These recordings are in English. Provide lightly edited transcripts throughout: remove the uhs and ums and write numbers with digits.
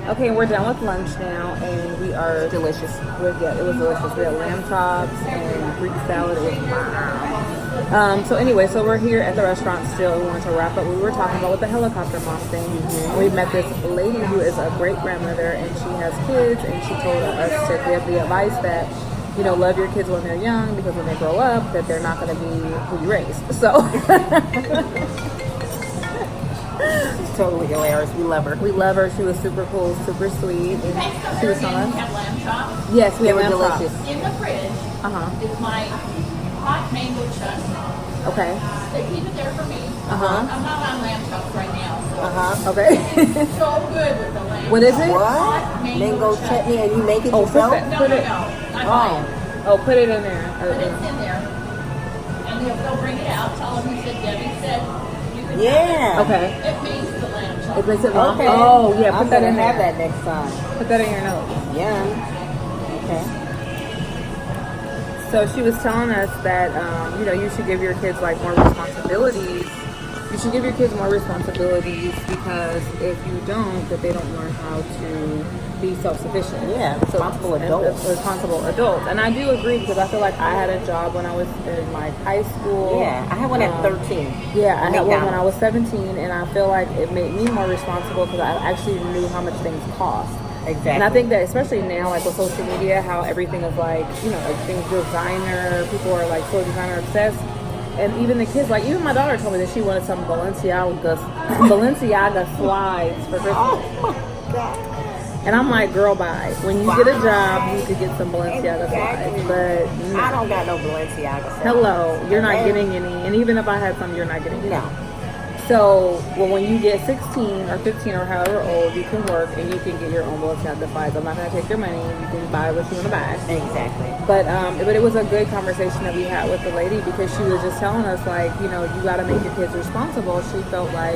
Okay, we're done with lunch now, and we are Delicious. Yeah, it was delicious. We had lamb chops and Greek salad. It was bomb. So anyway, so we're here at the restaurant still. We wanted to wrap up what we were talking about with the helicopter mom thing. We met this lady who is a great grandmother, and she has kids, and she told us to give the advice that, you know, love your kids when they're young, because when they grow up, that they're not going to be who you raised. So. She's totally hilarious. We love her. We love her. She was super cool, super sweet. She was telling us. Have lamb chops. Yes, we They have were lamb delicious. chops. In the fridge is my hot mango chutney. Okay. They keep it there for me. I'm not on lamb chops right now. So Okay. so good with the lamb. What is it? What? Mango chutney, and you make it Oh, yourself? put it. I buy it. Oh, put it in there. But it's in there. And they'll bring it out. Tell them you said Debbie said you could Yeah. Okay. It makes the lamb chops. It makes it Okay. Oh, yeah. Put I'm that gonna in have there. that next time. Put that in your notes. Yum. Okay. So she was telling us that, you know, you should give your kids like more responsibilities. You should give your kids more responsibilities, because if you don't, that they don't learn how to be self-sufficient. Yeah, responsible adults. Responsible adults. And I do agree, because I feel like I had a job when I was in like high school. Yeah, I had one at 13. Yeah, I had one when I McDonald's. was 17, and I feel like it made me more responsible because I actually knew how much things cost. Exactly. And I think that especially now, like with social media, how everything is like, you know, everything's designer. People are like so designer obsessed. And even the kids, like even my daughter told me that she wanted some Balenciaga slides for Christmas. Oh my God. And I'm like, girl, bye. When you get a job, you need to get some Balenciaga Exactly. slides. But no. I don't got no Balenciaga. Hello, you're not And- getting any. And even if I had some, you're not getting any. No. So, well, when you get 16 or 15 or however old, you can work and you can get your own Balenciaga slides. I'm not going to take your money. You can buy what you want to buy. Exactly. But it was a good conversation that we had with the lady, because she was just telling us, like, you know, you got to make your kids responsible. She felt like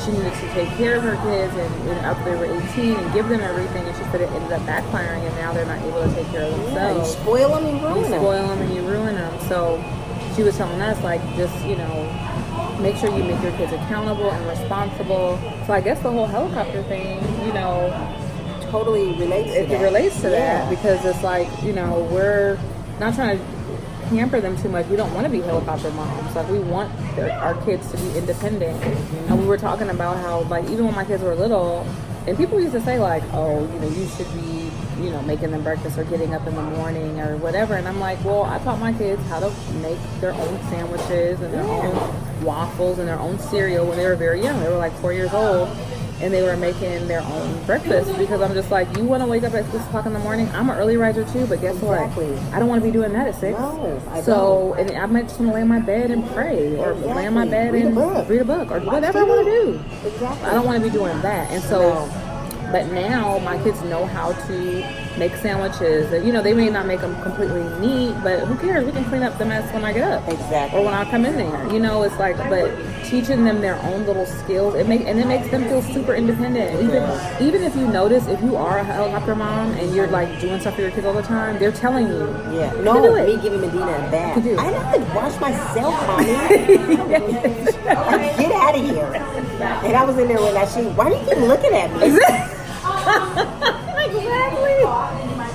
she needed to take care of her kids and after they were 18 and give them everything. And she said it ended up backfiring, and now they're not able to take care of Yeah, you themselves. spoil them, you ruin You them. spoil them and you ruin them. So she was telling us, like, just, you know, make sure you make your kids accountable and responsible. So I guess the whole helicopter thing, you know, Totally relates to it that. relates to Yeah. that, because it's like, you know, we're not trying to hamper them too much. We don't want to be helicopter moms. Like, we want our kids to be independent. And we were talking about how, like, even when my kids were little, and people used to say, like, oh, you know, you should be, you know, making them breakfast or getting up in the morning or whatever. And I'm like, well, I taught my kids how to make their own sandwiches and their own waffles and their own cereal when they were very young. They were like 4 years old, and they were making their own breakfast, because I'm just like, you want to wake up at 6 o'clock in the morning? I'm an early riser too, but guess Exactly. what? I don't want to be doing that at 6. No, I So, and I might just want to lay in my bed and pray, or lay in my bed Read a and book. read a book, or whatever I want to do. Exactly. I don't want to be doing that. And so, No. but now my kids know how to make sandwiches. And, you know, they may not make them completely neat, but who cares? We can clean up the mess when I get up. Exactly. Or when I come in there. You know, it's like, but teaching them their own little skills, it makes them feel super independent. Even if you notice, if you are a helicopter mom and you're like doing stuff for your kids all the time, they're telling you. Yeah. "You No, can do it." me giving Medina a bath. You can do it. I have to wash myself, mommy. Like, get out of here. And I was in there when she, why do you keep looking at me? Exactly.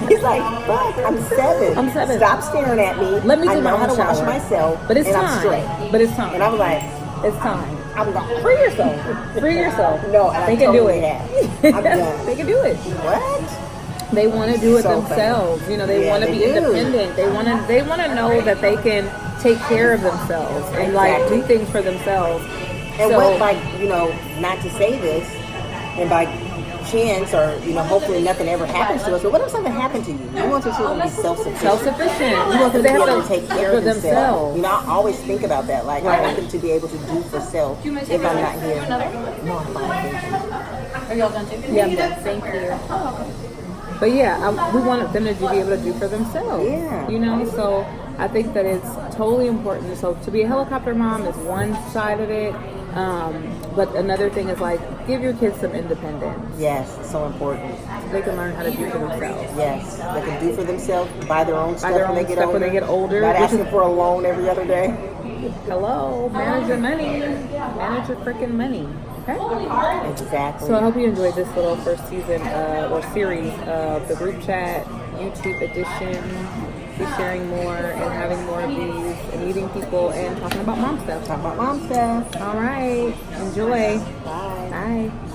He's like, fuck, I'm 7. I'm 7. Stop staring at me. Let me I do my know how own to wash shower. myself. But it's and time. I'm straight. But it's time. And I was like, It's time. I'm gone. Free yourself. Free yourself. No, and they I can totally do it. have. I'm done. They can do it. What? They want to do it So themselves. You know, they Yeah, want to they be do. independent. They want to know that they can take care of themselves and like Exactly. do things for themselves. And So- what, like, you know, not to say this, and by chance or, you know, hopefully nothing ever happens to us, but what if something happened to you? You want your children to be self-sufficient. Self-sufficient. You want them to They be have able to take care for of themselves. You know, I always think about that. Like, I want them to be able to do for self if I'm not here. No, I'm fine, thank you. Are y'all done too? Yeah, I'm done. Thank you. But yeah, we want them to be able to do for themselves. Yeah. You know, so I think that it's totally important. So to be a helicopter mom is one side of it. But another thing is like, give your kids some independence. Yes, so important. They can learn how to do for themselves. Yes, they can do for themselves, buy their own stuff their when they own get stuff older. when they get older, Not which asking is- for a loan every other day. Hello, manage your money. Manage your freaking money. Okay. Exactly. So I hope you enjoyed this little first season or series of the group chat, YouTube edition. Be sharing more and having more of these and meeting people and talking about mom stuff. Talk about mom stuff. All right. Enjoy. Bye. Bye.